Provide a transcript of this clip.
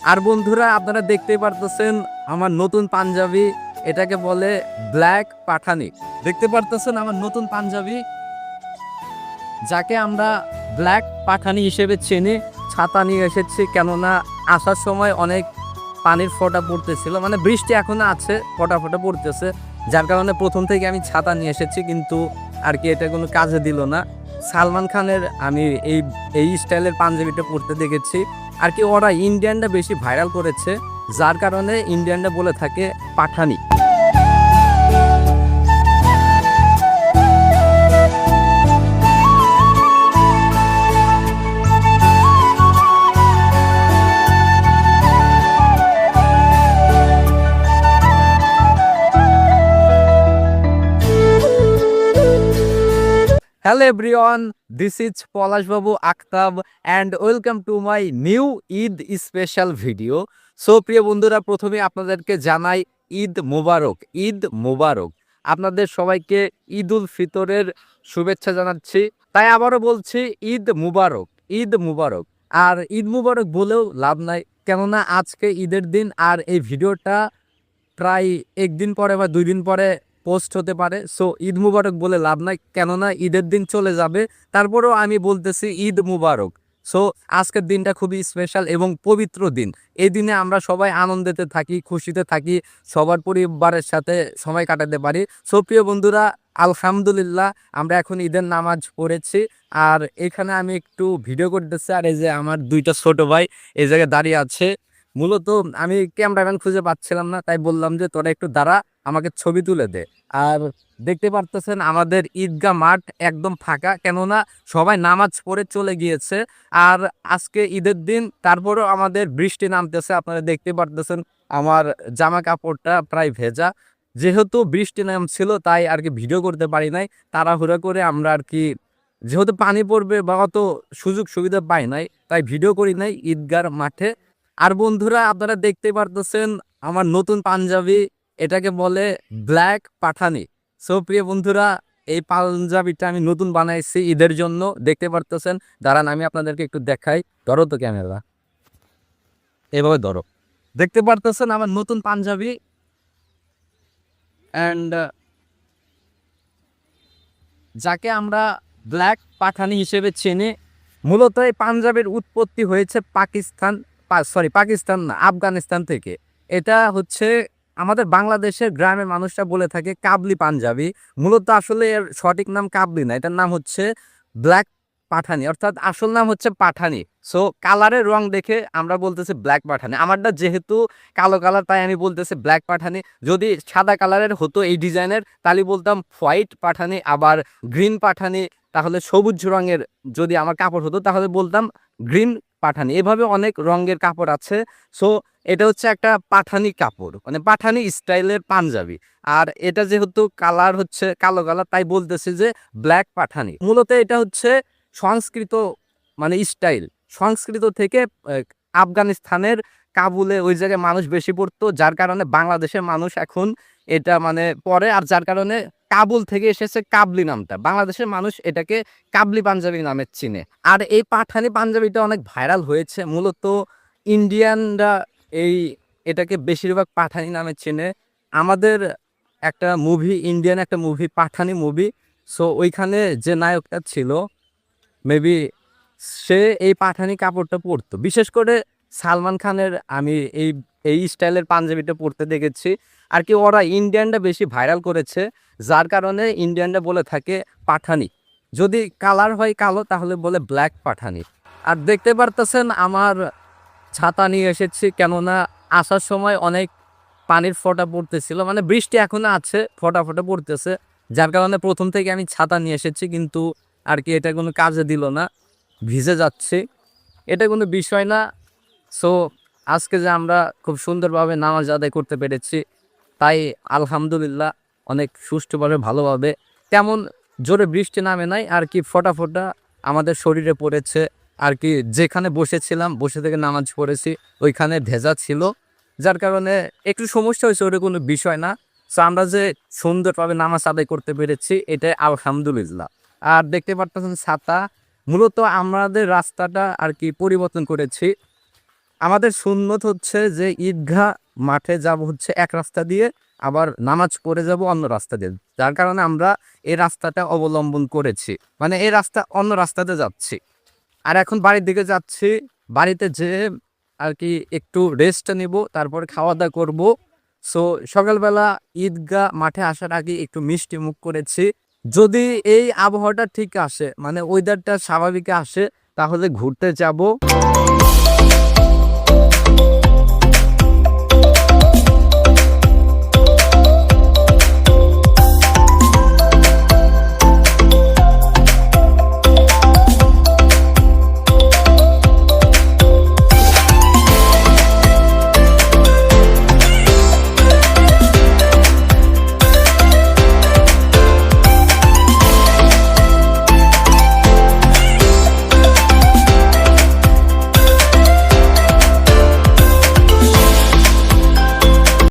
আর বন্ধুরা আপনারা দেখতেই পারতেছেন আমার নতুন পাঞ্জাবি, এটাকে বলে ব্ল্যাক পাঠানি। দেখতে পারতেছেন আমার নতুন পাঞ্জাবি, যাকে আমরা ব্ল্যাক পাঠানি হিসেবে চিনি। ছাতা নিয়ে এসেছি, কেননা আসার সময় অনেক পানির ফোঁটা পড়তেছিল, মানে বৃষ্টি এখনো আছে, ফোঁটা ফোঁটা পড়তেছে, যার কারণে প্রথম থেকে আমি ছাতা নিয়ে এসেছি, কিন্তু আর কি এটা কোনো কাজে দিল না। সালমান খানের আমি এই এই স্টাইলের পাঞ্জাবিটা পরতে দেখেছি আর কি, ওরা ইন্ডিয়ানটা বেশি ভাইরাল করেছে, যার কারণে ইন্ডিয়ানরা বলে থাকে পাঠানি। Hello everyone, this is Polash Babu Akhtab and welcome to my new Eid special video. So প্রিয় বন্ধুরা, প্রথমে আপনাদেরকে জানাই ঈদ মোবারক, ঈদ মোবারক। আপনাদের সবাইকে ঈদ উল ফিতরের শুভেচ্ছা জানাচ্ছি। তাই আবারও বলছি ঈদ মুবারক, ঈদ মুবারক। আর ঈদ মুবারক বলেও লাভ নাই, কেননা আজকে ঈদের দিন আর এই ভিডিওটা প্রায় একদিন পরে বা 2 দিন পরে পোস্ট হতে পারে। সো ঈদ মুবারক বলে লাভ নাই, কেননা ঈদের দিন চলে যাবে। তারপরেও আমি বলতেছি ঈদ মুবারক। সো আজকের দিনটা খুবই স্পেশাল এবং পবিত্র দিন। এই দিনে আমরা সবাই আনন্দেতে থাকি, খুশিতে থাকি, সবার পরিবারের সাথে সময় কাটাতে পারি। সো প্রিয় বন্ধুরা, আলহামদুলিল্লাহ আমরা এখন ঈদের নামাজ পড়েছি। আর এখানে আমি একটু ভিডিও করতেছি, আর এই যে আমার 2টা ছোট ভাই এই জায়গায় দাঁড়িয়ে আছে। মূলত আমি ক্যামেরাম্যান খুঁজে পাচ্ছিলাম না, তাই বললাম যে তোরা একটু দাঁড়া, আমাকে ছবি তুলে দে। আর দেখতে পারতেছেন আমাদের ঈদগাহ মাঠ একদম ফাঁকা, কেননা সবাই নামাজ পড়ে চলে গিয়েছে। আর আজকে ঈদের দিন, তারপরেও আমাদের বৃষ্টি নামতেছে। আপনারা দেখতে পারতেছেন আমার জামা কাপড়টা প্রায় ভেজা। যেহেতু বৃষ্টি নামছিল তাই আর কি ভিডিও করতে পারি নাই, তাড়াহুড়া করে আমরা আর কি, যেহেতু পানি পড়বে বা অত সুযোগ সুবিধা পাই নাই, তাই ভিডিও করি নাই ঈদগাহ মাঠে। আর বন্ধুরা, আপনারা দেখতে পারতেছেন আমার নতুন পাঞ্জাবি, এটাকে বলে ব্ল্যাক পাঠানি। সো প্রিয় বন্ধুরা, এই পাঞ্জাবিটা আমি নতুন বানাইছি ঈদের জন্য। দেখতে পারতেছেন, দাঁড়ান আমি আপনাদেরকে একটু দেখাই। ধরো তো ক্যামেরা, এভাবে ধরো। দেখতে পারতেছেন আমার নতুন পাঞ্জাবি অ্যান্ড যাকে আমরা ব্ল্যাক পাঠানি হিসেবে চিনি। মূলত এই পাঞ্জাবের উৎপত্তি হয়েছে পাকিস্তান না, আফগানিস্তান থেকে। এটা হচ্ছে আমাদের বাংলাদেশের গ্রামের মানুষরা বলে থাকে কাবলি পাঞ্জাবি। মূলত আসলে এর সঠিক নাম কাবলি না, এটার নাম হচ্ছে ব্ল্যাক পাঠানি, অর্থাৎ আসল নাম হচ্ছে পাঠানি। সো কালারের রং দেখে আমরা বলতেছি ব্ল্যাক পাঠানি। আমারটা যেহেতু কালো কালার, তাই আমি বলতেছি ব্ল্যাক পাঠানি। যদি সাদা কালারের হতো এই ডিজাইনের, তাহলে বলতাম হোয়াইট পাঠানি, আবার গ্রিন পাঠানি, তাহলে সবুজ রঙের যদি আমার কাপড় হতো তাহলে বলতাম গ্রিন পাঠানি। এভাবে অনেক রঙের কাপড় আছে। সো এটা হচ্ছে একটা পাঠানি কাপড়, মানে পাঠানি স্টাইলের পাঞ্জাবি। আর এটা যেহেতু কালার হচ্ছে কালো কালার, তাই বলতেছি যে ব্ল্যাক পাঠানি। মূলত এটা হচ্ছে সংস্কৃত, মানে স্টাইল সংস্কৃত থেকে আফগানিস্তানের কাবুলে ওই জায়গায় মানুষ বেশি পড়তো, যার কারণে বাংলাদেশের মানুষ এখন এটা মানে পরে, আর যার কারণে কাবুল থেকে এসেছে কাবলি নামটা। বাংলাদেশের মানুষ এটাকে কাবলি পাঞ্জাবি নামে চিনে। আর এই পাঠানি পাঞ্জাবিটা অনেক ভাইরাল হয়েছে। মূলত ইন্ডিয়ানরা এই এটাকে বেশিরভাগ পাঠানি নামে চেনে। আমাদের একটা মুভি, ইন্ডিয়ান একটা মুভি, পাঠানি মুভি। সো ওইখানে যে নায়কটা ছিল, মেবি সে এই পাঠানি কাপড়টা পরতো। বিশেষ করে সালমান খানের আমি এই এই স্টাইলের পাঞ্জাবিটা পরতে দেখেছি আর কি। ওরা ইন্ডিয়ানটা বেশি ভাইরাল করেছে, যার কারণে ইন্ডিয়ানরা বলে থাকে পাঠানি। যদি কালার হয় কালো, তাহলে বলে ব্ল্যাক পাঠানি। আর দেখতে পারতেছেন আমার ছাতা নিয়ে এসেছি, কেননা আসার সময় অনেক পানির ফোঁটা পড়তেছিল, মানে বৃষ্টি এখনো আছে, ফোঁটা ফোঁটা পড়তেছে, যার কারণে প্রথম থেকে আমি ছাতা নিয়ে এসেছি, কিন্তু আর কি এটা কোনো কাজে দিল না, ভিজে যাচ্ছে, এটা কোনো বিষয় না। সো আজকে যে আমরা খুব সুন্দরভাবে নামাজ আদায় করতে পেরেছি, তাই আলহামদুলিল্লাহ, অনেক সুষ্ঠুভাবে ভালোভাবে। তেমন জোরে বৃষ্টি নামে নাই আর কি, ফোঁটা ফোঁটা আমাদের শরীরে পড়েছে আর কি। যেখানে বসেছিলাম, বসে থেকে নামাজ পড়েছি, ওইখানে ভেজা ছিল, যার কারণে একটু সমস্যা হয়েছে, ওটা কোনো বিষয় না। সো আমরা যে সুন্দরভাবে নামাজ আদায় করতে পেরেছি, এটাই আলহামদুলিল্লাহ। আর দেখতে পারতেছেন ছাতা। মূলত আমাদের রাস্তাটা আর কি পরিবর্তন করেছি, আমাদের সুন্নত হচ্ছে যে ঈদগাহ মাঠে যাব হচ্ছে এক রাস্তা দিয়ে, আবার নামাজ পড়ে যাব অন্য রাস্তা দিয়ে, যার কারণে আমরা এই রাস্তাটা অবলম্বন করেছি, মানে এই রাস্তা অন্য রাস্তাতে যাচ্ছি। আর এখন বাড়ির দিকে যাচ্ছি, বাড়িতে যেয়ে আর কি একটু রেস্ট নেব, তারপর খাওয়া দাওয়া করবো। সো সকালবেলা ঈদগাহ মাঠে আসার আগে একটু মিষ্টি মুখ করেছি। যদি এই আবহাওয়াটা ঠিক আসে, মানে ওয়েদারটা স্বাভাবিক আসে, তাহলে ঘুরতে যাব।